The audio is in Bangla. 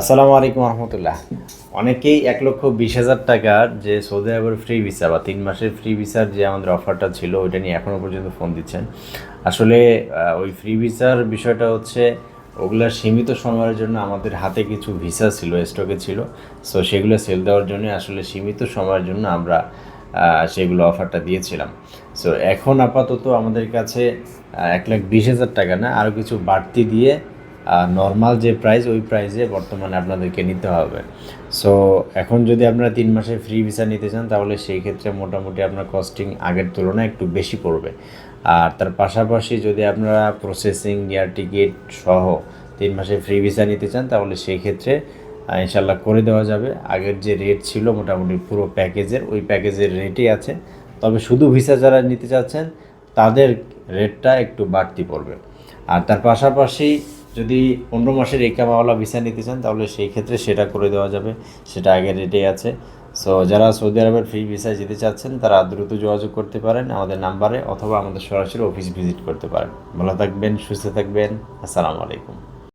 আসসালামু আলাইকুম রহমতুল্লাহ। অনেকেই ১,২০,০০০ টাকার যে সৌদি আরবের ফ্রি ভিসা বা ৩ মাসের ফ্রি ভিসার যে আমাদের অফারটা ছিল ওইটা নিয়ে এখনও পর্যন্ত ফোন দিচ্ছেন। আসলে ওই ফ্রি ভিসার বিষয়টা হচ্ছে ওগুলা সীমিত সময়ের জন্য আমাদের হাতে কিছু ভিসা ছিল, স্টকে ছিল। সো সেগুলো সেল দেওয়ার জন্য আসলে সীমিত সময়ের জন্য আমরা সেগুলো অফারটা দিয়েছিলাম। সো এখন আপাতত আমাদের কাছে ১,২০,০০০ টাকা না, আরও কিছু বাড়তি দিয়ে নর্মাল যে প্রাইস ওই প্রাইসে বর্তমানে আপনাদেরকে নিতে হবে। সো এখন যদি আপনারা ৩ মাসের ফ্রি ভিসা নিতে চান তাহলে সেই ক্ষেত্রে মোটামুটি আপনার কস্টিং আগের তুলনায় একটু বেশি পড়বে। আর তার পাশাপাশি যদি আপনারা প্রসেসিং, এয়ার টিকিট সহ ৩ মাসের ফ্রি ভিসা নিতে চান তাহলে সেই ক্ষেত্রে ইনশাল্লাহ করে দেওয়া যাবে। আগের যে রেট ছিল মোটামুটি পুরো প্যাকেজের ওই প্যাকেজের রেটই আছে, তবে শুধু ভিসা যারা নিতে চাচ্ছেন তাদের রেটটা একটু বাড়তি পড়বে। আর তার পাশাপাশি যদি ১৫ মাসের ইকামাওয়ালা ভিসা নিতে চান তাহলে সেই ক্ষেত্রে সেটা করে দেওয়া যাবে, সেটা আগের রেটেই আছে। সো যারা সৌদি আরবের ফ্রি ভিসায় যেতে চাচ্ছেন তারা দ্রুত যোগাযোগ করতে পারেন আমাদের নাম্বারে, অথবা আমাদের সরাসরি অফিস ভিজিট করতে পারেন। ভালো থাকবেন, সুস্থ থাকবেন। আসসালামু আলাইকুম।